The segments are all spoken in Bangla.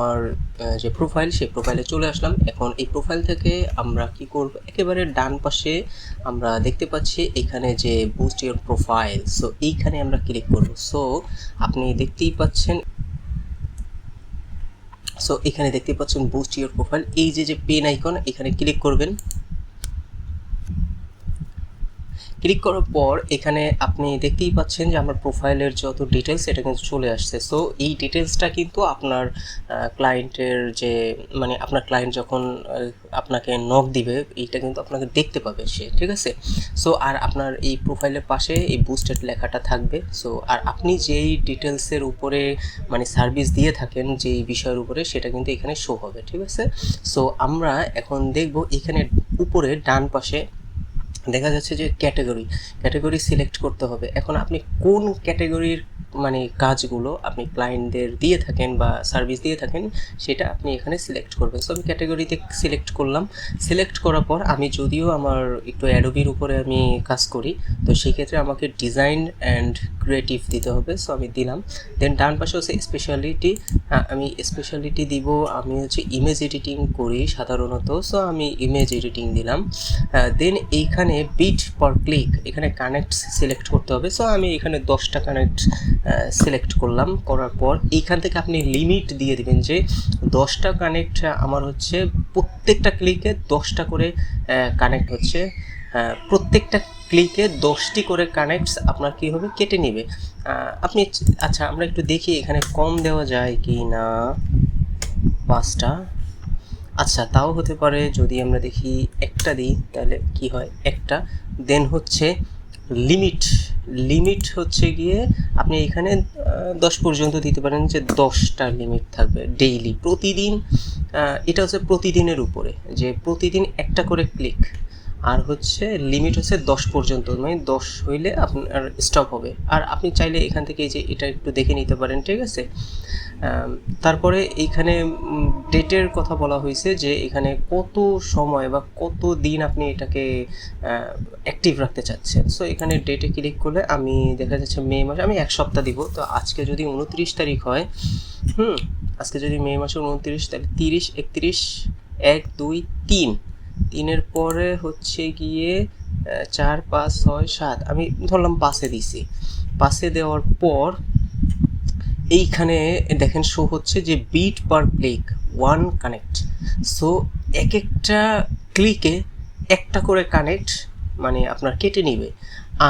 আমার যে প্রোফাইল, সেই প্রোফাইলে চলে আসলাম। এখন এই প্রোফাইল থেকে আমরা কি করব, একেবারে ডান পাশে আমরা দেখতে পাচ্ছি এখানে যে বুস্ট ইওর প্রোফাইল, সো এইখানে আমরা ক্লিক করব। সো আপনি দেখতেই পাচ্ছেন, সো এখানে দেখতে পাচ্ছেন বুস্ট ইওর প্রোফাইল, এই যে পেন আইকন, এখানে ক্লিক করবেন। ক্লিক করার পর এখানে আপনি দেখতেই পাচ্ছেন যে আমার প্রোফাইলের যত ডিটেলস এটা কিন্তু চলে আসছে। সো এই ডিটেলসটা কিন্তু আপনার ক্লায়েন্টের যে মানে আপনার ক্লায়েন্ট যখন আপনাকে নক দিবে, এইটা কিন্তু আপনাকে দেখতে পাবে সে, ঠিক আছে। সো আর আপনার এই প্রোফাইলের পাশে এই বুস্টেড লেখাটা থাকবে। সো আর আপনি যেই ডিটেলসের উপরে মানে সার্ভিস দিয়ে থাকেন, যেই বিষয়ের উপরে, সেটা কিন্তু এখানে শো হবে, ঠিক আছে। সো আমরা এখন দেখব এখানে উপরে ডান পাশে দেখা যাচ্ছে যে ক্যাটাগরি সিলেক্ট করতে হবে। এখন আপনি কোন ক্যাটাগরির মানে কাজগুলো আপনি ক্লায়েন্টদের দিয়ে থাকেন বা সার্ভিস দিয়ে থাকেন, সেটা আপনি এখানে সিলেক্ট করবেন। সো আমি ক্যাটাগরিতে সিলেক্ট করলাম। সিলেক্ট করার পর আমি যদিও আমার একটু অ্যাডোবির উপরে আমি কাজ করি, তো সেই ক্ষেত্রে আমাকে ডিজাইন অ্যান্ড ক্রিয়েটিভ দিতে হবে। সো আমি দিলাম। দেন ডান পাশে হচ্ছে স্পেশালিটি, আমি স্পেশালিটি দিব, আমি হচ্ছে ইমেজ এডিটিং করি সাধারণত। সো আমি ইমেজ এডিটিং দিলাম। দেন এইখানে বিট পার ক্লিক, এখানে কানেক্ট সিলেক্ট করতে হবে। সো আমি এখানে 10টা কানেক্ট সিলেক্ট করলাম। করার পর এইখান থেকে আপনি লিমিট দিয়ে দিবেন যে 10টা কানেক্ট আমার হচ্ছে প্রত্যেকটা ক্লিকে 10টা করে কানেক্ট হচ্ছে, প্রত্যেকটা ক্লিকে 10টি করে কানেক্টস আপনার কী হবে, কেটে নেবে। আপনি আচ্ছা আমরা একটু দেখি এখানে কম দেওয়া যায় কি না, 5টা। আচ্ছা তাও হতে পারে, যদি আমরা দেখি একটা দিই তাহলে কি হয়, একটা। দেন হচ্ছে লিমিট হচ্ছে গিয়ে আপনি এখানে 10 পর্যন্ত দিতে পারেন, যে 10টা লিমিট থাকবে ডেইলি, প্রতিদিন। এটা হচ্ছে প্রতিদিনের উপরে, যে প্রতিদিন একটা করে ক্লিক। আর হচ্ছে লিমিট হচ্ছে 10 পর্যন্ত, মানে 10 হইলে আপনার স্টপ হবে। আর আপনি চাইলে এখান থেকে এই যে এটা একটু দেখে নিতে পারেন, ঠিক আছে। তারপরে এইখানে ডেটের কথা বলা হয়েছে, যে এখানে কত সময় বা কত দিন আপনি এটাকে অ্যাক্টিভ রাখতে চাচ্ছেন। সো এখানে ডেটে ক্লিক করলে আমি দেখা যাচ্ছে মে মাসে আমি 1 সপ্তাহ দিব। তো আজকে যদি 29 তারিখ হয়, আজকে যদি মে মাসের 29, তাহলে 30, 31, 1, 2, 3, 3-এর পরে হচ্ছে গিয়ে 4, 5, 6, 7, আমি ধরলাম 5-এ দিছি। 5-এ দেওয়ার পর এইখানে দেখেন শো হচ্ছে যে bit per click 1 connect. So এক একটা ক্লিকে একটা করে কানেক্ট মানে আপনার কেটে নিবে।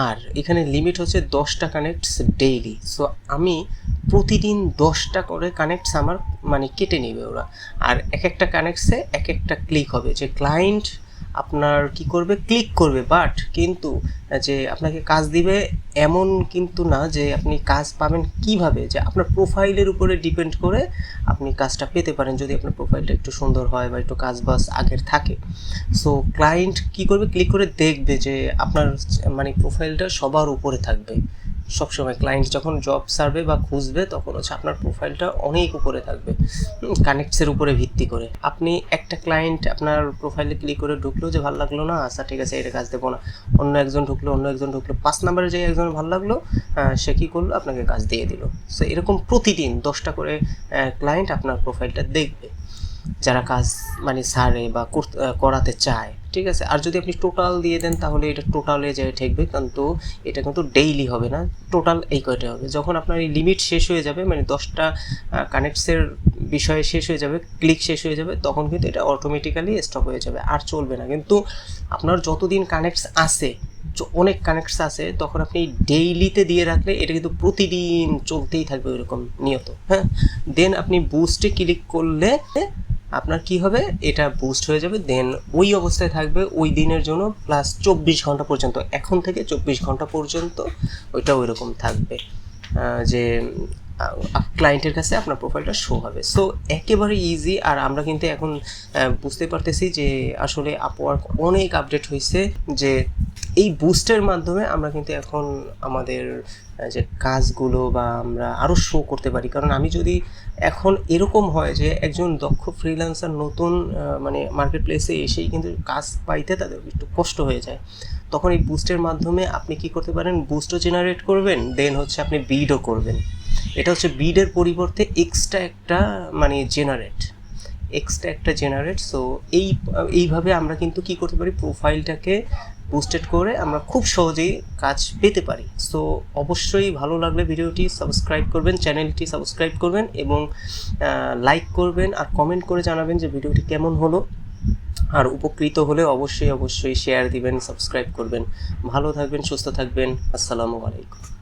আর এখানে লিমিট হচ্ছে 10টা কানেক্টস ডেইলি। সো আমি প্রতিদিন 10টা করে কানেক্টস আমার মানে কেটে নেবে ওরা। আর এক একটা কানেক্টসে এক একটা ক্লিক হবে, যে ক্লায়েন্ট আপনার কি করবে, ক্লিক করবে, বাট কিন্তু যে আপনাকে কাজ দিবে এমন কিন্তু না, যে আপনি কাজ পাবেন কিভাবে, যে আপনার প্রোফাইলের উপরে ডিপেন্ড করে আপনি কাজটা পেতে পারেন, যদি আপনার প্রোফাইলটা একটু সুন্দর হয় বা একটু কাজ বাজ আগের থাকে। সো ক্লায়েন্ট কি করবে, ক্লিক করে দেখবে যে আপনার মানে প্রোফাইলটা সবার উপরে থাকবে সবসময়। ক্লায়েন্ট যখন জব সার্ভে বা খুঁজবে, তখন হচ্ছে আপনার প্রোফাইলটা অনেক উপরে থাকবে কানেক্টসের উপরে ভিত্তি করে। আপনি একটা ক্লায়েন্ট আপনার প্রোফাইলে ক্লিক করে ঢুকলো, যে ভালো লাগলো না, আচ্ছা ঠিক আছে এটা কাজ দেবো না, অন্য একজন ঢুকলো 5 নম্বরে যে একজন ভালো লাগলো, সে কী করলো, আপনাকে কাজ দিয়ে দিল। সো এরকম প্রতিদিন 10টা করে ক্লায়েন্ট আপনার প্রোফাইলটা দেখবে, যারা কাজ মানে সারে বা করাতে চায়, ঠিক আছে। আর যদি আপনি টোটাল দিয়ে দেন, তাহলে এটা টোটালে যায় ঠেকবে, কিন্তু এটা কিন্তু ডেইলি হবে না, টোটাল এই কয়টা হবে। যখন আপনার এই লিমিট শেষ হয়ে যাবে, মানে 10টা কানেক্টসের বিষয়ে শেষ হয়ে যাবে, ক্লিক শেষ হয়ে যাবে, তখন কিন্তু এটা অটোমেটিক্যালি স্টপ হয়ে যাবে, আর চলবে না। কিন্তু আপনার যতদিন কানেক্টস আছে, অনেক কানেক্টস আছে, তখন আপনি ডেইলিতে দিয়ে রাখলে এটা কিন্তু প্রতিদিন চলতেই থাকবে ওইরকম নিয়ত, হ্যাঁ। দেন আপনি বুস্টে ক্লিক করলে আপনার কি হবে, এটা বুস্ট হয়ে যাবে। দেন ওই অবস্থায় থাকবে ওই দিনের জন্য, প্লাস 24 ঘন্টা পর্যন্ত, এখন থেকে 24 ঘন্টা পর্যন্ত ওইটা ওই রকম থাকবে, যে ক্লায়েন্টের কাছে আপনার প্রোফাইলটা শো হবে। সো একেবারে ইজি। আর আমরা কিন্তু এখন বুঝতে পারতেছি যে আসলে আপওয়ার্ক অনেক আপডেট হয়েছে, যে এই বুস্টের মাধ্যমে আমরা কিন্তু এখন আমাদের যে কাজগুলো বা আমরা আরও শো করতে পারি। কারণ আমি যদি এখন এরকম হয় যে একজন দক্ষ ফ্রিল্যান্সার নতুন মানে মার্কেট প্লেসে এসেই কিন্তু কাজ পাইতে তাদের একটু কষ্ট হয়ে যায়, তখন এই বুস্টের মাধ্যমে আপনি কি করতে পারেন, বুস্টও জেনারেট করবেন, দেন হচ্ছে আপনি বিডও করবেন। এটা হচ্ছে বিডের পরিবর্তে এক্সট্রা একটা জেনারেট। সো এইভাবে আমরা কিন্তু কি করতে পারি, প্রোফাইলটাকে বুস্টেড করে আমরা খুব সহজেই কাজ পেতে পারি। সো অবশ্যই ভালো লাগলে ভিডিওটি সাবস্ক্রাইব করবেন, চ্যানেলটি সাবস্ক্রাইব করবেন এবং লাইক করবেন আর কমেন্ট করে জানাবেন যে ভিডিওটি কেমন হলো। আর উপকৃত হলে অবশ্যই শেয়ার দিবেন, সাবস্ক্রাইব করবেন। ভালো থাকবেন, সুস্থ থাকবেন। আসসালামু আলাইকুম।